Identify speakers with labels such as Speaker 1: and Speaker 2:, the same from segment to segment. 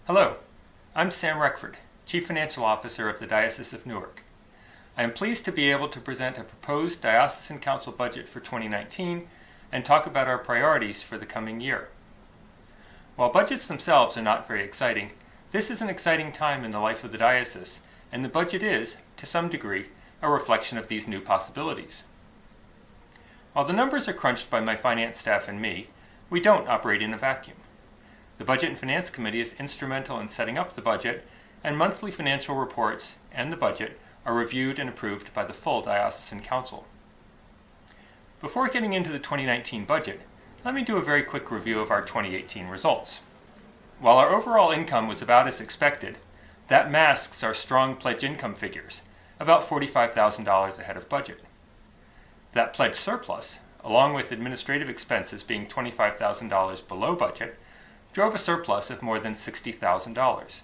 Speaker 1: Hello, I'm Sam Reckford, Chief Financial Officer of the Diocese of Newark. I am pleased to be able to present a proposed Diocesan Council budget for 2019 and talk about our priorities for the coming year. While budgets themselves are not very exciting, this is an exciting time in the life of the diocese, and the budget is, to some degree, a reflection of these new possibilities. While the numbers are crunched by my finance staff and me, we don't operate in a vacuum. The Budget and Finance Committee is instrumental in setting up the budget, and monthly financial reports and the budget are reviewed and approved by the full Diocesan Council. Before getting into the 2019 budget, let me do a very quick review of our 2018 results. While our overall income was about as expected, that masks our strong pledge income figures, about $45,000 ahead of budget. That pledge surplus, along with administrative expenses being $25,000 below budget, drove a surplus of more than $60,000.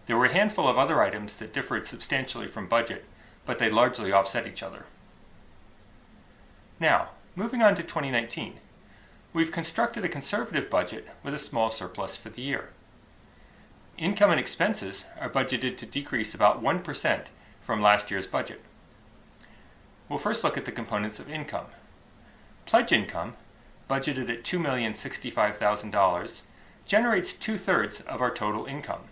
Speaker 1: There were a handful of other items that differed substantially from budget, but they largely offset each other. Now, moving on to 2019. We've constructed a conservative budget with a small surplus for the year. Income and expenses are budgeted to decrease about 1% from last year's budget. We'll first look at the components of income. Pledge income, budgeted at $2,065,000, generates 2/3 of our total income.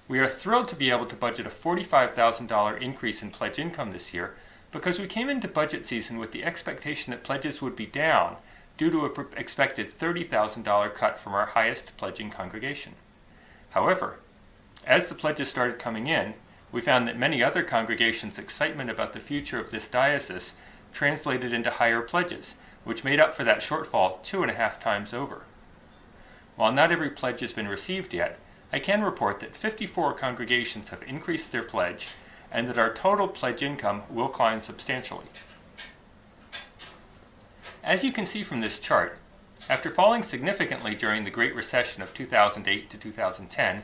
Speaker 1: We are thrilled to be able to budget a $45,000 increase in pledge income this year because we came into budget season with the expectation that pledges would be down due to an expected $30,000 cut from our highest pledging congregation. However, as the pledges started coming in, we found that many other congregations' excitement about the future of this diocese translated into higher pledges, which made up for that shortfall 2.5 times over. While not every pledge has been received yet, I can report that 54 congregations have increased their pledge and that our total pledge income will climb substantially. As you can see from this chart, after falling significantly during the Great Recession of 2008 to 2010,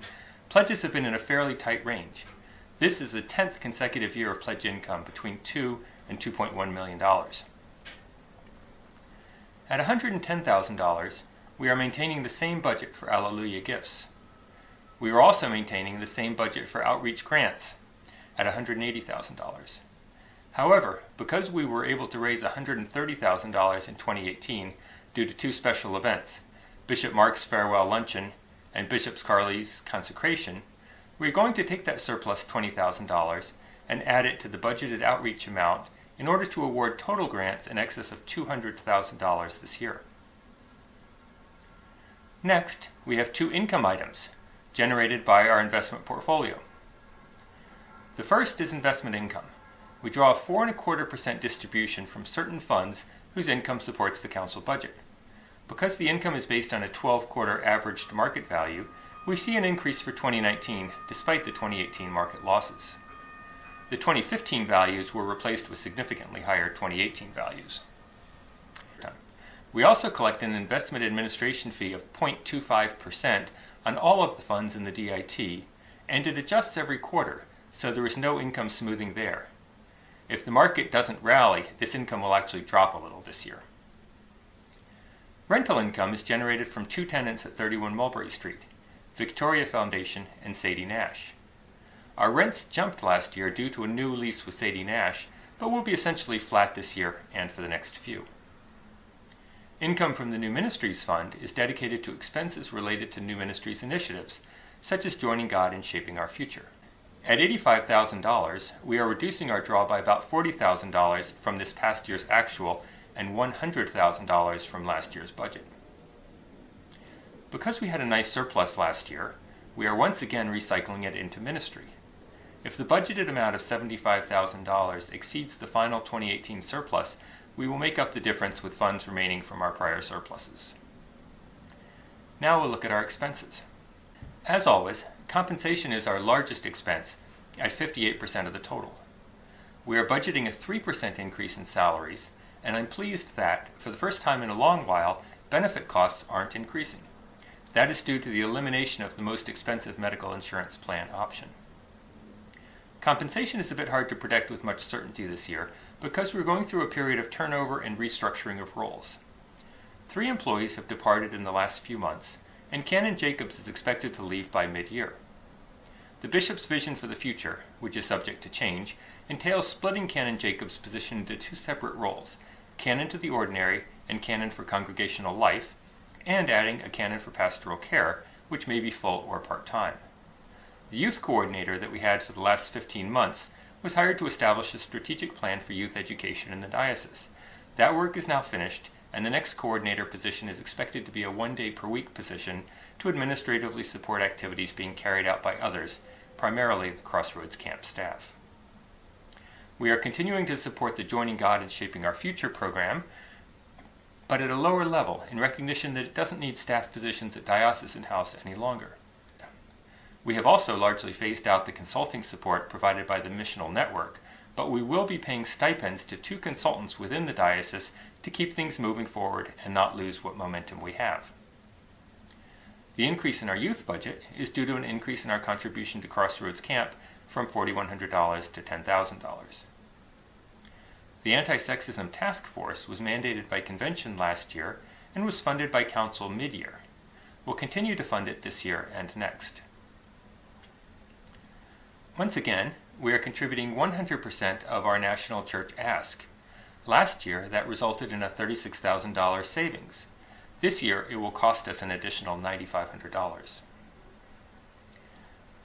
Speaker 1: pledges have been in a fairly tight range. This is the 10th consecutive year of pledge income between $2 and $2.1 million. At $110,000, we are maintaining the same budget for Alleluia gifts. We are also maintaining the same budget for outreach grants at $180,000. However, because we were able to raise $130,000 in 2018 due to two special events, Bishop Mark's farewell luncheon and Bishop Carley's consecration, we are going to take that surplus $20,000 and add it to the budgeted outreach amount in order to award total grants in excess of $200,000 this year. Next, we have two income items generated by our investment portfolio. The first is investment income. We draw a 4.25% distribution from certain funds whose income supports the council budget. Because the income is based on a 12-quarter averaged market value, we see an increase for 2019 despite the 2018 market losses. The 2015 values were replaced with significantly higher 2018 values. We also collect an investment administration fee of 0.25% on all of the funds in the DIT, and it adjusts every quarter, so there is no income smoothing there. If the market doesn't rally, this income will actually drop a little this year. Rental income is generated from two tenants at 31 Mulberry Street, Victoria Foundation and Sadie Nash. Our rents jumped last year due to a new lease with Sadie Nash, but will be essentially flat this year and for the next few. Income from the New Ministries Fund is dedicated to expenses related to New Ministries initiatives, such as joining God in shaping our future. At $85,000, we are reducing our draw by about $40,000 from this past year's actual and $100,000 from last year's budget. Because we had a nice surplus last year, we are once again recycling it into ministry. If the budgeted amount of $75,000 exceeds the final 2018 surplus, we will make up the difference with funds remaining from our prior surpluses. Now we'll look at our expenses. As always, compensation is our largest expense at 58% of the total. We are budgeting a 3% increase in salaries, and I'm pleased that, for the first time in a long while, benefit costs aren't increasing. That is due to the elimination of the most expensive medical insurance plan option. Compensation is a bit hard to predict with much certainty this year because we're going through a period of turnover and restructuring of roles. 3 employees have departed in the last few months, and Canon Jacobs is expected to leave by mid-year. The bishop's vision for the future, which is subject to change, entails splitting Canon Jacobs' position into two separate roles, canon to the ordinary and canon for congregational life, and adding a canon for pastoral care, which may be full or part-time. The youth coordinator that we had for the last 15 months was hired to establish a strategic plan for youth education in the diocese. That work is now finished, and the next coordinator position is expected to be a one-day-per-week position to administratively support activities being carried out by others, primarily the Crossroads Camp staff. We are continuing to support the Joining God in Shaping Our Future program, but at a lower level in recognition that it doesn't need staff positions at Diocesan House any longer. We have also largely phased out the consulting support provided by the Missional Network, but we will be paying stipends to 2 consultants within the diocese to keep things moving forward and not lose what momentum we have. The increase in our youth budget is due to an increase in our contribution to Crossroads Camp from $4,100 to $10,000. The Anti-Sexism Task Force was mandated by Convention last year and was funded by Council mid-year. We'll continue to fund it this year and next. Once again, we are contributing 100% of our national church ask. Last year, that resulted in a $36,000 savings. This year, it will cost us an additional $9,500.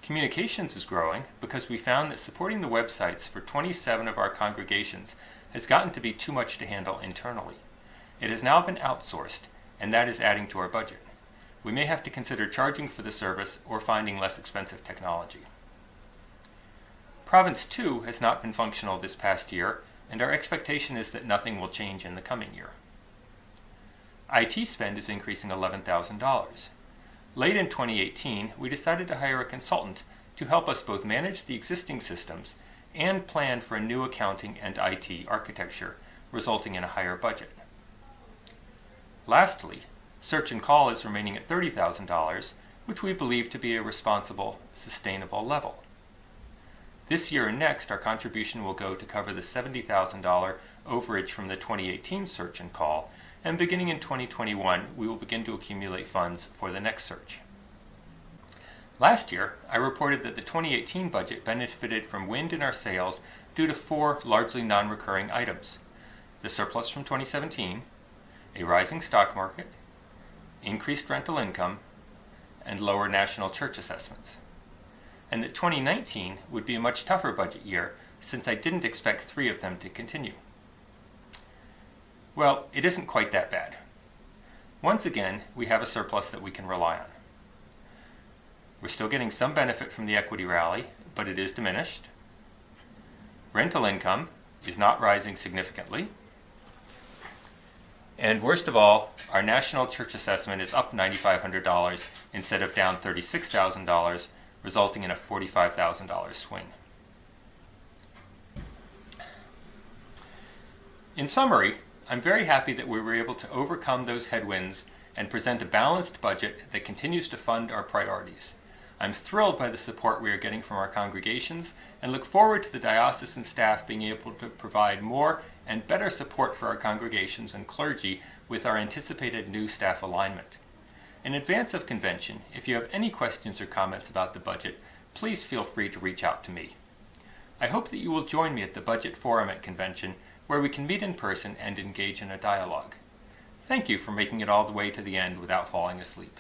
Speaker 1: Communications is growing because we found that supporting the websites for 27 of our congregations has gotten to be too much to handle internally. It has now been outsourced, and that is adding to our budget. We may have to consider charging for the service or finding less expensive technology. Province 2 has not been functional this past year, and our expectation is that nothing will change in the coming year. IT spend is increasing $11,000. Late in 2018, we decided to hire a consultant to help us both manage the existing systems and plan for a new accounting and IT architecture, resulting in a higher budget. Lastly, search and call is remaining at $30,000, which we believe to be a responsible, sustainable level. This year and next, our contribution will go to cover the $70,000 overage from the 2018 search and call, and beginning in 2021, we will begin to accumulate funds for the next search. Last year, I reported that the 2018 budget benefited from wind in our sails due to 4 largely non-recurring items: the surplus from 2017, a rising stock market, increased rental income, and lower national church assessments. And that 2019 would be a much tougher budget year since I didn't expect 3 of them to continue. Well, it isn't quite that bad. Once again, we have a surplus that we can rely on. We're still getting some benefit from the equity rally, but it is diminished. Rental income is not rising significantly. And worst of all, our national church assessment is up $9,500 instead of down $36,000, resulting in a $45,000 swing. In summary, I'm very happy that we were able to overcome those headwinds and present a balanced budget that continues to fund our priorities. I'm thrilled by the support we are getting from our congregations and look forward to the diocesan staff being able to provide more and better support for our congregations and clergy with our anticipated new staff alignment. In advance of convention, if you have any questions or comments about the budget, please feel free to reach out to me. I hope that you will join me at the Budget Forum at convention, where we can meet in person and engage in a dialogue. Thank you for making it all the way to the end without falling asleep.